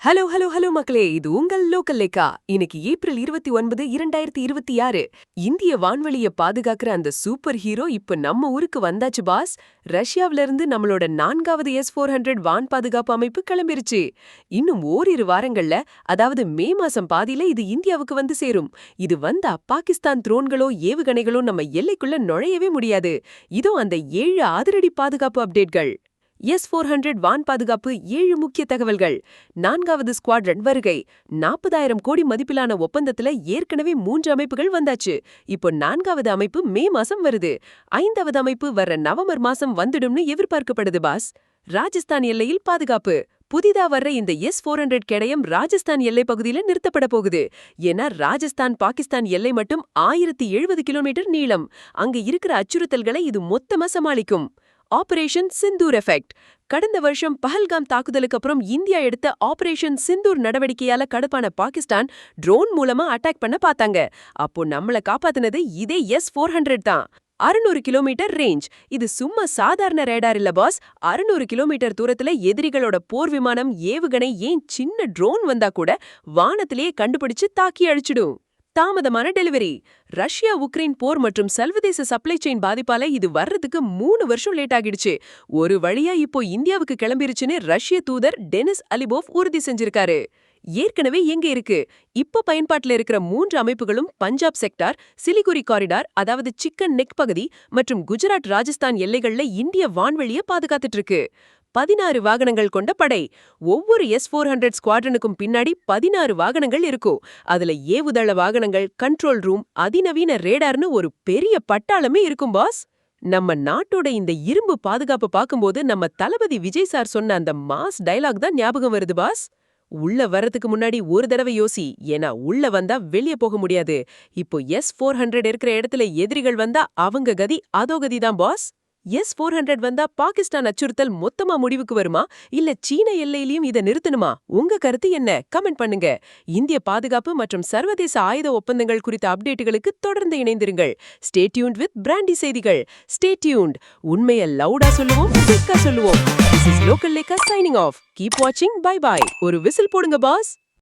Hello hello hello மக்களே, இது உங்கள் லோக்கல் லேக்கா. இன்னைக்கு ஏப்ரல் 29, 2026. இந்திய வான்வெளிய பாதுகாக்கிற அந்த சூப்பர் ஹீரோ இப்ப நம்ம ஊருக்கு வந்தாச்சு பாஸ். ரஷ்யாவில இருந்து நம்மளோட 4வது S-400 வான் பாதுகாப்பு அமைப்பு கிளம்பிருச்சு. இன்னும் ஓரிரு வாரங்கள்ல, அதாவது மே மாசம் பாதியில இது இந்தியாவுக்கு வந்து சேரும். இது வந்தா பாகிஸ்தான் த்ரோன்களோ ஏவுகணைகளோ நம்ம எல்லைக்குள்ள நுழையவே முடியாது. இதோ அந்த 7 அதிரடி பாதுகாப்பு அப்டேட்கள். S-400 வான் பாதுகாப்பு 7 முக்கிய தகவல்கள். 4வது ஸ்குவாட்ரன் வருகை. 40,000 கோடி மதிப்பிலான ஒப்பந்தத்துல ஏற்கனவே 3 அமைப்புகள் வந்தாச்சு. இப்போ 4வது அமைப்பு மே மாசம் வருது. 5வது அமைப்பு வர்ற நவம்பர் மாசம் வந்துடும்னு எதிர்பார்க்கப்படுது பாஸ். ராஜஸ்தான் எல்லையில் பாதுகாப்பு. புதிதா வர்ற இந்த S-400 கேடயம் ராஜஸ்தான் எல்லை பகுதியில நிறுத்தப்பட போகுது. ஏன்னா ராஜஸ்தான் பாகிஸ்தான் எல்லை மட்டும் 1070 கிலோமீட்டர் நீளம். அங்க இருக்கிற அச்சுறுத்தல்களை இது மொத்தமா சமாளிக்கும். Operation Sindoor effect. கடந்த வருஷம் பஹல்காம் தாக்குதலுக்கு அப்புறம் இந்தியா எடுத்த ஆபரேஷன் சிந்தூர் நடவடிக்கையால கடுப்பான பாகிஸ்தான் ட்ரோன் மூலமா அட்டாக் பண்ண பார்த்தாங்க. அப்போ நம்மள காப்பாத்தினது இதே S-400 தான். 600 கிலோமீட்டர் ரேஞ்ச். இது சும்மா சாதாரண ரேடார் இல்ல பாஸ். 600 கிலோமீட்டர் தூரத்துல எதிரிகளோட போர் விமானம், ஏவுகணை, ஏன் சின்ன ட்ரோன் வந்தா கூட வானத்திலேயே கண்டுபிடிச்சு தாக்கி அழிச்சிடும். தாமதமான டெலிவரி. ரஷ்யா உக்ரைன் போர் மற்றும் சர்வதேச சப்ளை செயின் பாதிப்பால இது வர்றதுக்கு 3 வருஷம் லேட் ஆகிடுச்சு. ஒரு வழியா இப்போ இந்தியாவுக்கு கிளம்பிருச்சுன்னு ரஷ்ய தூதர் டெனிஸ் அலிபோவ் உறுதி செஞ்சிருக்காரு. ஏற்கனவே எங்க இருக்கு? இப்ப பயன்பாட்டுல இருக்கிற 3 அமைப்புகளும் பஞ்சாப் செக்டார், சிலிகுரி காரிடார், அதாவது சிக்கன் நெக் பகுதி மற்றும் குஜராத் ராஜஸ்தான் எல்லைகள்ல இந்திய வான்வெளிய பாதுகாத்துட்டு இருக்கு. 16 வாகனங்கள் கொண்ட படை. ஒவ்வொரு S-400 ஸ்குவாட்ரனுக்கும் பின்னாடி 16 வாகனங்கள் இருக்கும். அதுல ஏவுதள வாகனங்கள், கண்ட்ரோல் ரூம், அதிநவீன ரேடார்னு ஒரு பெரிய பட்டாளமே இருக்கும் பாஸ். நம்ம நாட்டோட இந்த இரும்பு பாதுகாப்பு பார்க்கும்போது நம்ம தளபதி விஜய் சார் சொன்ன அந்த மாஸ் டயலாக் தான் ஞாபகம் வருது பாஸ். உள்ள வரதுக்கு முன்னாடி ஒரு தடவை யோசி, ஏன்னா உள்ள வந்தா வெளிய போக முடியாது. இப்போ S-400 இருக்கிற இடத்துல எதிரிகள் வந்தா அவங்க கதி அதோ கதி தான் பாஸ். S-400 வந்தா பாகிஸ்தான் அச்சுறுத்தல் மொத்தமா முடிவுக்கு வருமா, இல்ல சீன எல்லையிலயும் இதை நிறுத்தணுமா? உங்க கருத்து என்ன? கமெண்ட் பண்ணுங்க. இந்திய பாதுகாப்பு மற்றும் சர்வதேச ஆயுத ஒப்பந்தங்கள் குறித்த அப்டேட்டுகளுக்கு தொடர்ந்து இணைந்திருங்கள். ஸ்டே டியூன்ட் வித் பிராண்டி செய்திகள். Stay tuned. உண்மையை லவுடா சொல்லுவோம், குயிக்கா சொல்லுவோம். This is Local Lekka signing off. Keep watching. Bye bye. ஒரு விசில் போடுங்க பாஸ்.